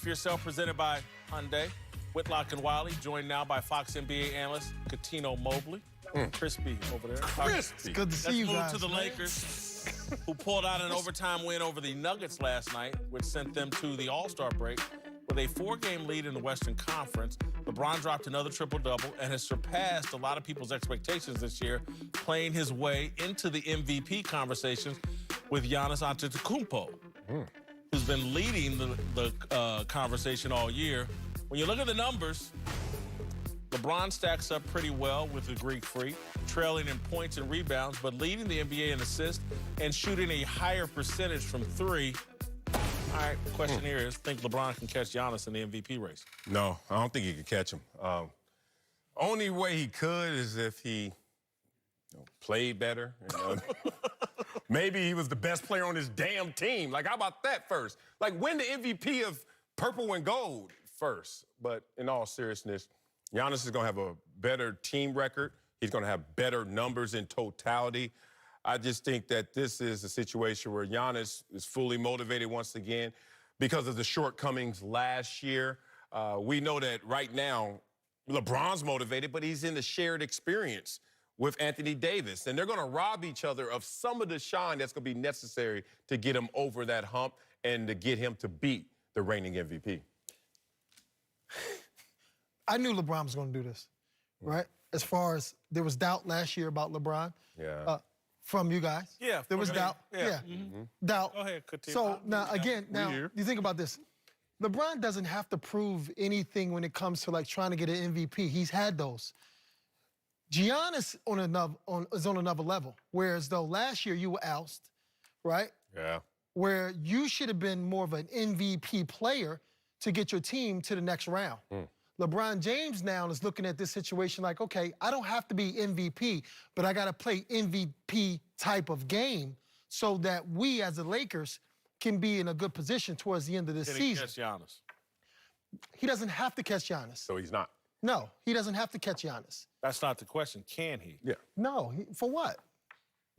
for Yourself, presented by Hyundai. Whitlock and Wiley, joined now by Fox NBA analyst Katino Mobley. Crispy over there. Crispy. Good to see you guys. Let's move to the Lakers, who pulled out an overtime win over the Nuggets last night, which sent them to the All-Star break. With a 4-game lead in the Western Conference, LeBron dropped another triple-double and has surpassed a lot of people's expectations this year, playing his way into the MVP conversations with Giannis Antetokounmpo, who's been leading the conversation all year. When you look at the numbers, LeBron stacks up pretty well with the Greek Freak, trailing in points and rebounds, but leading the NBA in assists and shooting a higher percentage from three. All right, the question here is, think LeBron can catch Giannis in the MVP race? No, I don't think he can catch him. Only way he could is if he played better. Maybe he was the best player on his damn team. Like, how about that first? Like, win the MVP of purple and gold first. But in all seriousness, Giannis is going to have a better team record. He's going to have better numbers in totality. I just think that this is a situation where Giannis is fully motivated once again because of the shortcomings last year. We know that right now, LeBron's motivated, but he's in the shared experience with Anthony Davis. And they're going to rob each other of some of the shine that's going to be necessary to get him over that hump and to get him to beat the reigning MVP. I knew LeBron was going to do this, right? As far as there was doubt last year about LeBron. Yeah. From you guys. Yeah. There was doubt. Yeah. Doubt. Go ahead, continue. So now, again, you think about this. LeBron doesn't have to prove anything when it comes to, like, trying to get an MVP. He's had those. Giannis is on another level, whereas though last year you were ousted, right? Yeah. Where you should have been more of an MVP player to get your team to the next round. LeBron James now is looking at this situation like, okay, I don't have to be MVP, but I got to play MVP type of game so that we as the Lakers can be in a good position towards the end of this season. Catch Giannis? He doesn't have to catch Giannis. So he's not. No, he doesn't have to catch Giannis. That's not the question. Can he? Yeah. No, for what?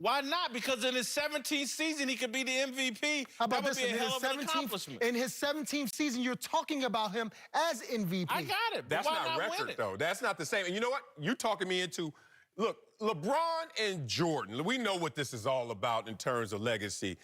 Why not? Because in his 17th season, he could be the MVP. How about that would this? be a hell of an accomplishment. In his 17th season, you're talking about him as MVP. I got it. That's not record, though. That's not the same. And you know what? You're talking me into, look, LeBron and Jordan, we know what this is all about in terms of legacy.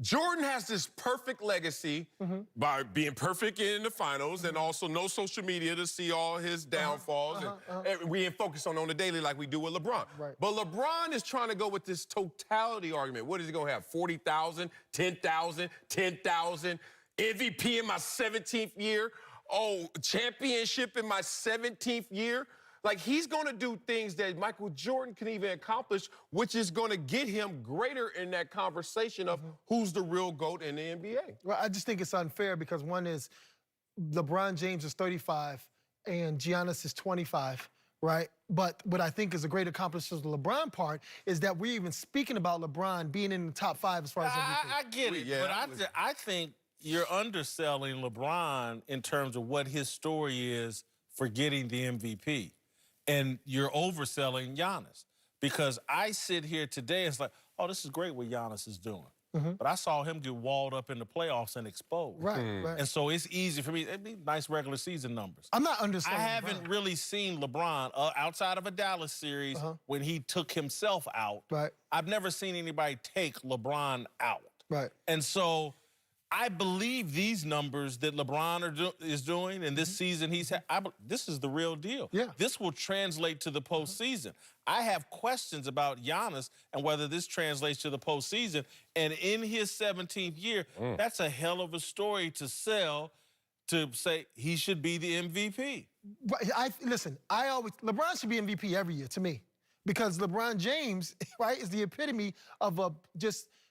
Jordan has this perfect legacy by being perfect in the finals and also no social media to see all his downfalls. And we ain't focused on the daily like we do with LeBron. Right. But LeBron is trying to go with this totality argument. What is he going to have? 40,000, 10,000, 10,000, MVP in my 17th year, championship in my 17th year. Like, he's going to do things that Michael Jordan can even accomplish, which is going to get him greater in that conversation of who's the real GOAT in the NBA. Well, I just think it's unfair because one is LeBron James is 35 and Giannis is 25, right? But what I think is a great accomplishment of the LeBron part is that we're even speaking about LeBron being in the top 5 as far as MVP. I get it, but I think you're underselling LeBron in terms of what his story is for getting the MVP. And you're overselling Giannis. Because I sit here today, it's like, oh, this is great what Giannis is doing. But I saw him get walled up in the playoffs and exposed. Right. And so it's easy for me. It'd be nice regular season numbers. I'm not understanding. I haven't really seen LeBron outside of a Dallas series when he took himself out. Right. I've never seen anybody take LeBron out. Right. And so I believe these numbers that LeBron is doing, and this season he's had, this is the real deal. Yeah. This will translate to the postseason. I have questions about Giannis and whether this translates to the postseason. And in his 17th year, that's a hell of a story to sell to say he should be the MVP. Listen, LeBron should be MVP every year to me because LeBron James, right, is the epitome of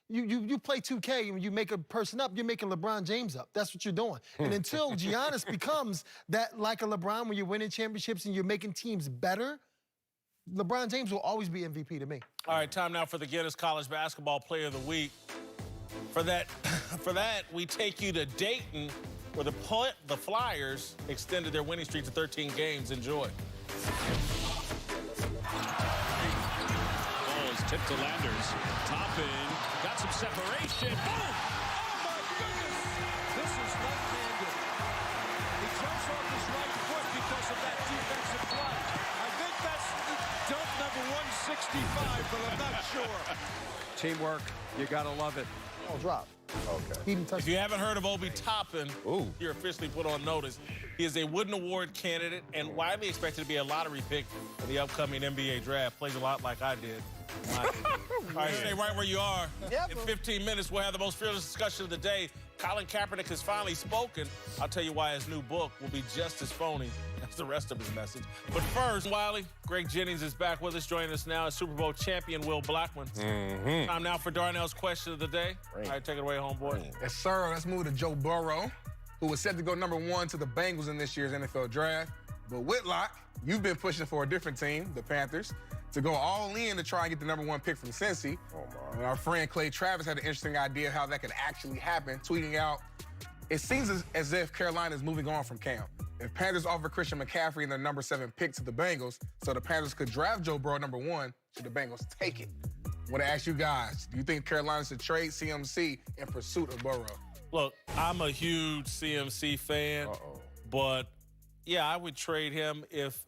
you play 2K and you make a person up, you're making LeBron James up. That's what you're doing. And until Giannis becomes that like a LeBron when you're winning championships and you're making teams better, LeBron James will always be MVP to me. All right, time now for the Guinness College Basketball Player of the Week. For that, we take you to Dayton, where the Flyers extended their winning streak to 13 games. Enjoy. Ball is tipped to Landers. Top in. Got some separation. Boom! Oh, my goodness! This is left-handed. 55, but I'm not sure. Teamwork, you gotta love it. I'll drop. Okay. He didn't touch If you haven't heard of Obi Toppin, Ooh. you're officially put on notice. He is a Wooden Award candidate and widely expected to be a lottery pick in the upcoming NBA draft. Plays a lot like I did. All right, stay right where you are. Yep. In 15 minutes, we'll have the most fearless discussion of the day. Colin Kaepernick has finally spoken. I'll tell you why his new book will be just as phony as the rest of his message. But first, Wiley, Greg Jennings is back with us. Joining us now is Super Bowl champion Will Blackman. Time now for Darnell's question of the day. All right, take it away, homeboy. Yes, sir. Let's move to Joe Burrow, who was set to go #1 to the Bengals in this year's NFL draft. But Whitlock, you've been pushing for a different team, the Panthers, to go all in to try and get the #1 pick from Cincy. And our friend Clay Travis had an interesting idea how that could actually happen, tweeting out, it seems as if Carolina is moving on from Cam. If Panthers offer Christian McCaffrey and their #7 pick to the Bengals, so the Panthers could draft Joe Burrow #1, should the Bengals take it? I want to ask you guys, do you think Carolina should trade CMC in pursuit of Burrow? Look, I'm a huge CMC fan, but yeah, I would trade him if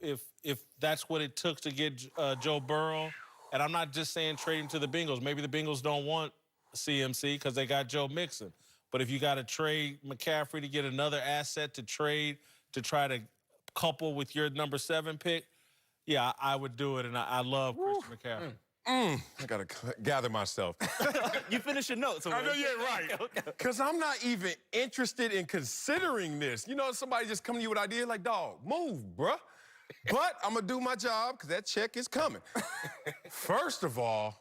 that's what it took to get Joe Burrow. And I'm not just saying trade him to the Bengals. Maybe the Bengals don't want CMC because they got Joe Mixon. But if you got to trade McCaffrey to get another asset to trade to try to couple with your #7 pick, yeah, I would do it. And I love Christian McCaffrey. I gotta gather myself. You finish your notes. I know, yeah, right. Because I'm not even interested in considering this. You know, somebody just coming to you with an idea like, dog, move, bruh. But I'm gonna do my job because that check is coming. First of all,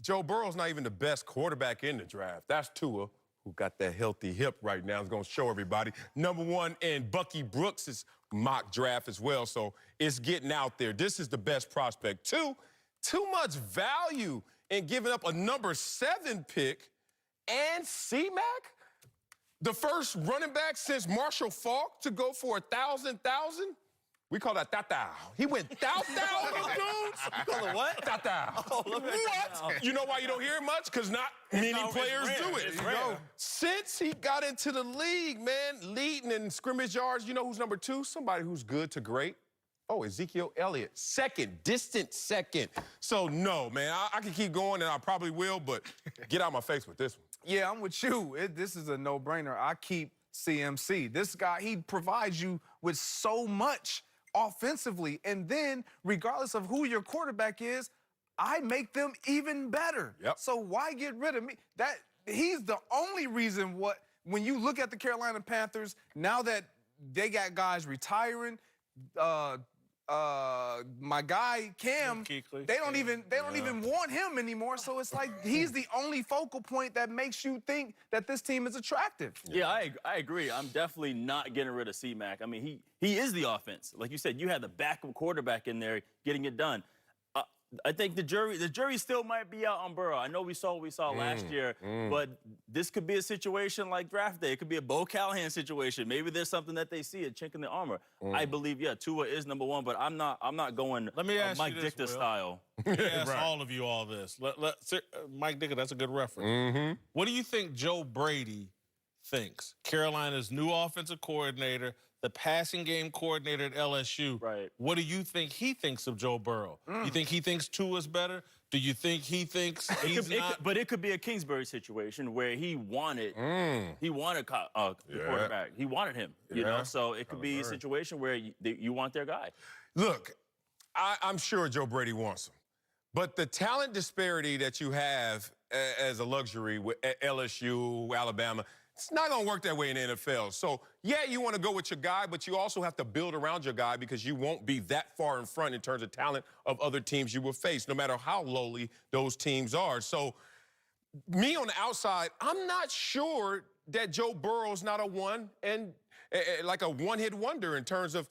Joe Burrow's not even the best quarterback in the draft. That's Tua, who got that healthy hip right now, is gonna show everybody. #1 in Bucky Brooks' mock draft as well, so it's getting out there. This is the best prospect. Too much value in giving up a #7 pick and C-Mac, the first running back since Marshall Faulk to go for 1,000. We call that tata. He went tata on those dudes. You call it what? Tata. Oh, look at that now. What? You know why you don't hear it much? Because not many players rare. do it. It's rare. Since he got into the league, man, leading in scrimmage yards, you know who's #2? Somebody who's good to great. Oh, Ezekiel Elliott, distant second. So, no, man, I can keep going, and I probably will, but get out of my face with this one. Yeah, I'm with you. This is a no-brainer. I keep CMC. This guy, he provides you with so much offensively, and then, regardless of who your quarterback is, I make them even better. Yep. So why get rid of me? He's the only reason when you look at the Carolina Panthers, now that they got guys retiring, my guy Cam, they don't even want him anymore. So it's like he's the only focal point that makes you think that this team is attractive. Yeah, I agree. I'm definitely not getting rid of C-Mac. I mean, he is the offense. Like you said, you had the backup quarterback in there getting it done. I think the jury still might be out on Burrow. I know we saw what we saw last year, but this could be a situation like draft day. It could be a Bo Callahan situation. Maybe there's something that they see, a chink in the armor. I believe, yeah, Tua is #1, but I'm not going Let me ask Mike you this, Ditka Will. style. Let me ask all of you all this. Mike Ditka, that's a good reference. What do you think Joe Brady thinks? Carolina's new offensive coordinator, the passing game coordinator at LSU. Right. What do you think he thinks of Joe Burrow? You think he thinks Tua's better? Do you think he thinks he's not? But it could be a Kingsbury situation where he wanted the quarterback. He wanted him, you know? So it could be a situation where you want their guy. Look, I'm sure Joe Brady wants him. But the talent disparity that you have as a luxury with LSU, Alabama, it's not going to work that way in the NFL. So, yeah, you want to go with your guy, but you also have to build around your guy because you won't be that far in front in terms of talent of other teams you will face, no matter how lowly those teams are. So, me on the outside, I'm not sure that Joe Burrow's not like a one-hit wonder in terms of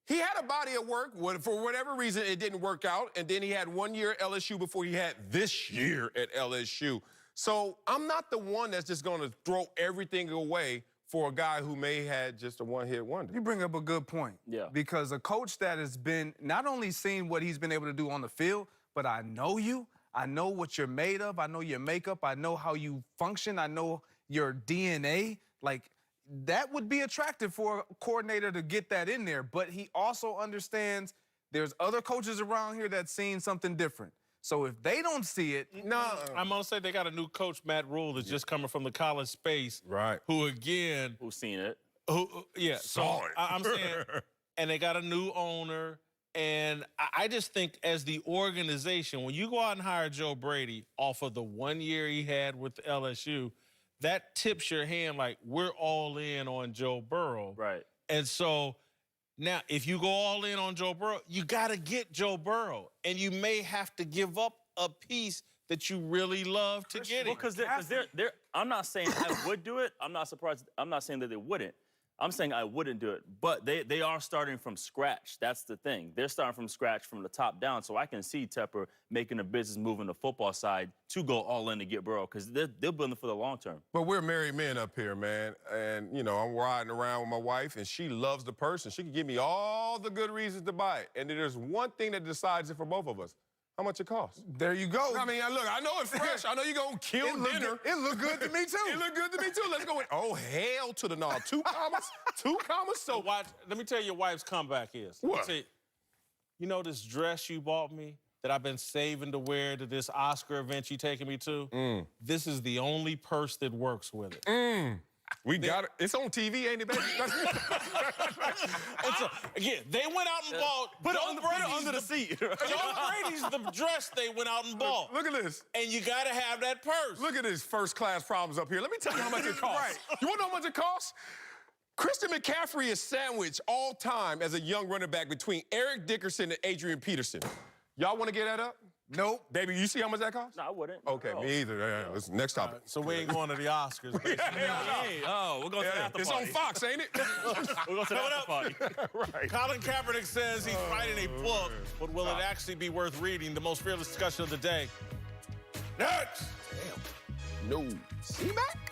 he had a body of work. For whatever reason, it didn't work out. And then he had 1 year at LSU before he had this year at LSU. So I'm not the one that's just going to throw everything away for a guy who may had just a one-hit wonder. You bring up a good point. Yeah. Because a coach that has been not only seen what he's been able to do on the field, but I know you. I know what you're made of. I know your makeup. I know how you function. I know your DNA. Like, that would be attractive for a coordinator to get that in there. But he also understands there's other coaches around here that's seen something different. So if they don't see it, No. I'm gonna say they got a new coach, Matt Rule, that's just coming from the college space. Right. Who again? Who's seen it? Yeah. Saw it. I'm saying, and they got a new owner, and I just think as the organization, when you go out and hire Joe Brady off of the 1 year he had with LSU, that tips your hand like we're all in on Joe Burrow. Right. And so now, if you go all in on Joe Burrow, you got to get Joe Burrow, and you may have to give up a piece that you really love to get Well, it. because they're, I'm not saying I would do it. I'm not surprised. I'm not saying that they wouldn't. I'm saying I wouldn't do it. But they are starting from scratch. That's the thing. They're starting from scratch from the top down. So I can see Tepper making a business move on the football side to go all in to get Burrow because they're building for the long term. But we're married men up here, man. And, you know, I'm riding around with my wife, and she loves the person. She can give me all the good reasons to buy it. And there's one thing that decides it for both of us. How much it costs. There you go. I mean, look, I know it's fresh. I know you're going to kill dinner. It looked good to me, too. It looked good to me, too. Let's go with, oh, hell to the no. 2 commas? 2 commas? So watch, let me tell you your wife's comeback is. What? See, you know this dress you bought me that I've been saving to wear to this Oscar event you taking me to? This is the only purse that works with it. We got it. It's on TV, ain't it, baby? And so, again, they went out and bought. Put it Joe under the seat. Joe Brady's the dress they went out and bought. Look at this. And you got to have that purse. Look at this first-class problems up here. Let me tell you how much it costs. You want to know how much it costs? Christian McCaffrey is sandwiched all time as a young running back between Eric Dickerson and Adrian Peterson. Y'all want to get that up? Nope. Baby, you see how much that costs? No, I wouldn't. Okay, No. me either. Yeah, let's- next topic. So we ain't going to the Oscars. basically. Hey, we're going to the after It's party. on Fox, ain't it? We're going to the after party. Right. Colin Kaepernick says he's writing a book, but will it actually be worth reading? The most fearless discussion of the day. Next! Damn. No. C-Mac?